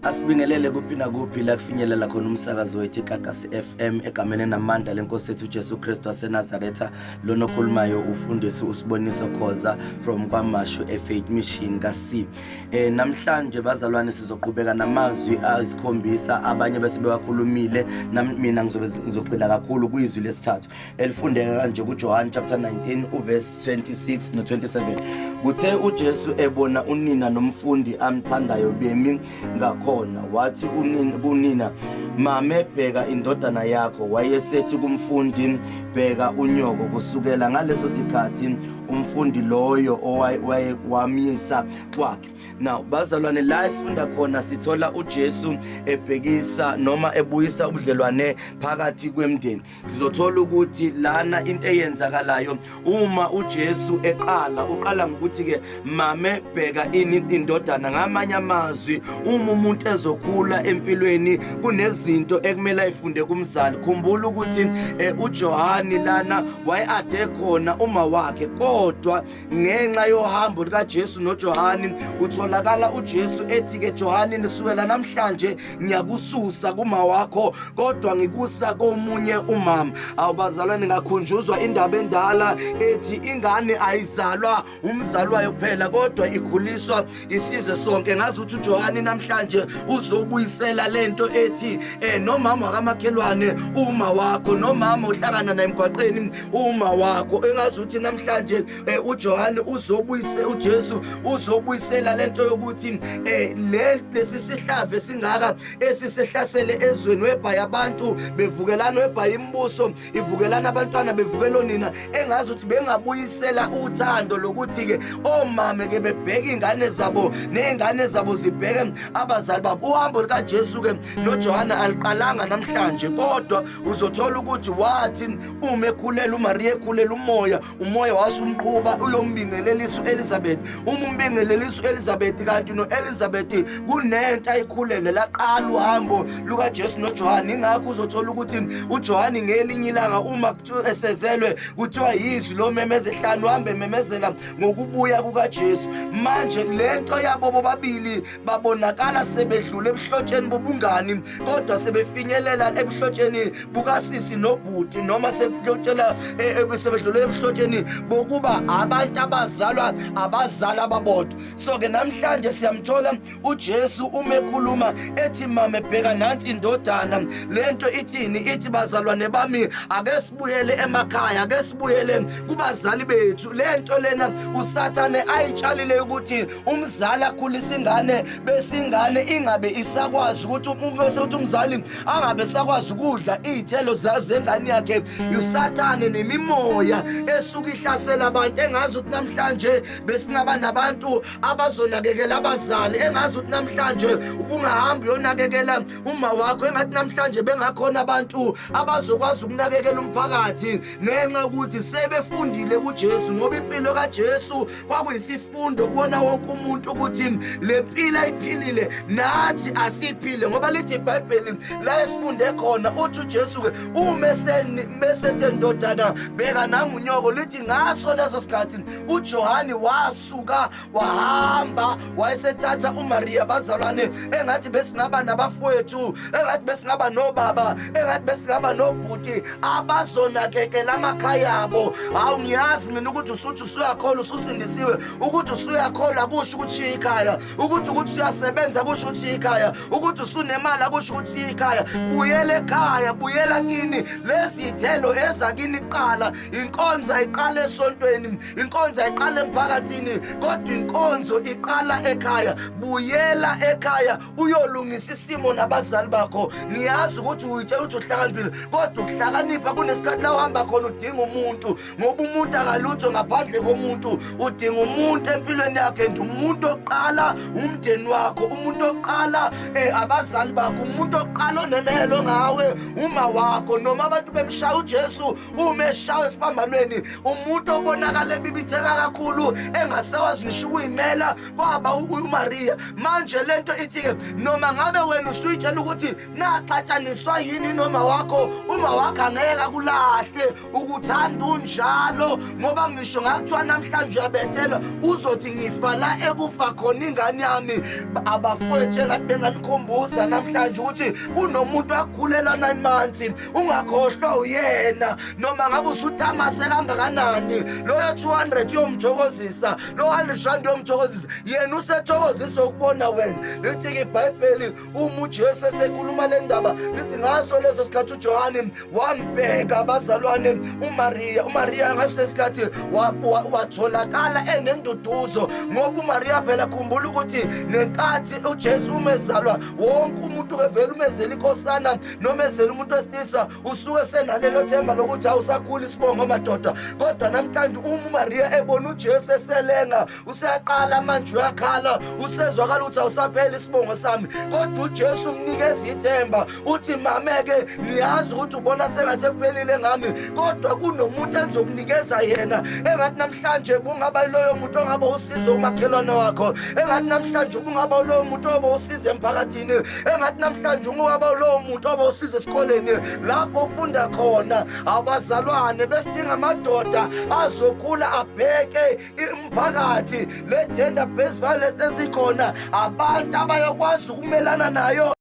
Asibingelele kuphi na kuphi la kufinyelela khona umsakazo wethu Ikakasi FM egameni namandla lenkosi yethu Jesu Kristu waseNazaretha lona okhulumayo ufundisi uSiboniso Khoza from kwaMashu Faith Mission kaSi. Namhlanje bazalwane sizoqhubeka namazwi ayisikhombisa abanye bese bewakhulumile mina ngizogcila kakhulu kwizwi lesithathu elifundeka kanje kuJohn chapter 19 uverse 26 no27. Kuthe uJesu ebona unina nomfundi amthandayo bemi ngakhona wathi unina mame bheka indodana yakho. Wayesethi kumfundi bheka unyoko. Kusukela ngaleso sikhathi umfundi loyo wamyisa kwakhe. Now bazalwane la sifunda khona sithola uJesu ebhekisa noma ebuyisa ubudlelwane phakathi kwemndeni. Sizothola ukuthi lana into eyenzakalayo uma uJesu uqala ngokuthi ke mame bheka indodana. Ngamanye amazwi uma umuntu ezokhula empilweni kunezinto ekumele ayifunde kumzali. Khumbula ukuthi uJohani lana wayade khona uma wakhe, kodwa ngenxa yohambo likaJesu noJohani utholakala uJesu ethi ke Johani nisukela namhlanje ngiyakususa kuma wakho kodwa ngikusa komunye umama. Awubazalwane ngakhunjuzwa indaba endala ethi ingane ayizalwa umzalwayo kuphela kodwa ikhuliswa isizwe sonke. Ngazi ukuthi uJohani namhlanje uzobuyisela lento ethi nomama kamakhelwane uma wakho, nomama uhlangana naye emgwaqeni uma wakho. Engazi ukuthi namhlanje uJohani uJesu uzobuyisela lento yokuthi lesi sihlave singaka esisehlasele ezweni webhaya abantu bevukelana, webhaya imbuso ivukelana, abantwana bevukela onina. Engazi ukuthi bengabuyisela uthando lokuthi ke omama ke bebheka ingane zabo nezingane zabo zibheke abazali babo. Uhambo likaJesu ke noJohana aliqalanga namhlanje, kodwa uzothola ukuthi wathi uma ekhulela uMaria ekhulela umoya wasumqhuba uyombingelelisa uElizabeth. Uma umbingelelisa uElizabeth kanti noElizabeth kunento ayikhulele laqala uhambo lukaJesu noJohani. Ingakho uzothola ukuthi uJohani ngelinye ilanga uma esezelwe kuthiwa yizwi lo memeze ehlanu uhambe memezela ngokubuya kukaJesu. Manje lento yabo bobabili babonakala sebedlule ebuhlotsheni bobungani, kodwa sebefinyelela ebuhlotsheni bukasisi nobhuti, noma sebedlule ebuhlotsheni bokuba abantu abazala ababodwa. So ke namhlanje siyamthola uJesu umekhuluma ethi mama bheka nansi indodana. Lento ithini? Ithi bazalwane bami ake sibuyele emakhaya, ake sibuyele kubazali bethu. Lento lena uSathane ayitshalile ukuthi umzali akhulisa ingane bese ingane ingabe isakwazi ukuthi umzali angabe sakwazi ukudla izithelo zengane yakhe. uSathane nemimoya esuka ihlasela abantu. Engazi ukuthi namhlanje besingaba nabantu abazonakekela abazali. Engazi ukuthi namhlanje ubungahambi uyonakekela uma wakho. Engathi namhlanje bengakhona abantu abazokwazi ukunakekela umphakathi ngenxa yokuthi sebefundile kuJesu, ngoba impilo kaJesu kwakuyisifundo kubona wonke umuntu ukuthi le mpilo ayiphilile nathi asiphile, ngoba lithi iBhayibheli la esifunde khona uthi uJesu ke umesethe ndodana bheka nangunyoko. Lithi ngaso leso sikhathi uJohani wasuka wahamba wayesethatha uMaria. Bazalwane engathi besingaba nabafowethu, engathi besingaba nobaba, engathi besingaba nobhuti abazonakekela amakhaya abo. Awungiyazi mina ukuthi usuthi usuyakhola ususindisiwe, ukuthi usuyakhola akusho ukuthi ikhaya, ukuthi uyasebenza akusho ukuthi ikhaya, ukuthi usunemali akusho ukuthi ikhaya. Buyela ekhaya, buyela kini. Lezi ithelo ezakini iqala. Inkonzo iqala esontweni, inkonzo iqala emphakathini, kodwa inkonzo iqala ekhaya. Buyela ekhaya uyolungisa isimo nabazali bakho. Niyazi ukuthi uyitshela ukuthi uhlakaniphile, kodwa ukuhlakanipha kunesikhathi la uhamba khona udinga umuntu, ngoba umuntu akalutho ngaphandle komuntu. Udinga umuntu empilweni yakhe, nje umuntu oqala umndeni wakho, umuntu oqala abazali bakho, umuntu oqala onemelo ngawe uma wakho. Noma abantu bemshaya uJesu umeshawa esiphambanweni, umuntu obonakala ebibitheka kakhulu engasakwazi ngisho ukuyimela kwaba uMaria. Manje lento ithi ke noma ngabe wena usuyitshela ukuthi naxatshaniswa yini noma wakho, uma wakho angeke kulahle ukuthanda unjalo, ngoba ngisho ngakuthiwa namhlanje uyabethela uzothi ngifa la ekufa khona ingane yami. Abafowethu nje ngathi benganikhumbuza namhlanje ukuthi kunomuntu akhulela 9 months, ungakhohlwa uyena. Noma ngabe usutamase kangakanani, loyo 200 yomthokozisa, lo 100 rand yomthokozisa, yena usethokozisa ukubona wena. Lithi iBhayibheli uma uJesu esekhuluma le ndaba lithi ngaso leso sikhathi uJohane wambheka abazalwane uMaria ngaso lesikhathi watholakala enenduduzo, ngoba uMaria phela khumbula ukuthi nenkathi uJesu umezalwa wonke umuntu evela umezela inkosana noma ezela umuntu wesilisa usuke senalelo themba lokuthi awusakhula isibongo madoda. Kodwa namhlanje uma uMaria ebona uJesu eselenga, useyaqala manje uyakhala, usezwakala ukuthi awusapheli isibongo sami, kodwa uJesu umnikeza ithemba uthi mameke niyazi ukuthi ubona sengathi kuphelile ngami, kodwa kunomuntu enzokunikeza yena. Engathi namhlanje bungaba loyo muntu ongaba usizo umakhelwane wakho, engathi namhlanje bungaba loyo muntu oba usize emphakathini, engathi namhlanje ungaba loyo muntu oba usize esikoleni lapho ufunda khona. Abazalwane besidinga amadoda azokhula abheke umphakathi le gender based violence ezikhona, abantu abayokwazi ukumelana nayo,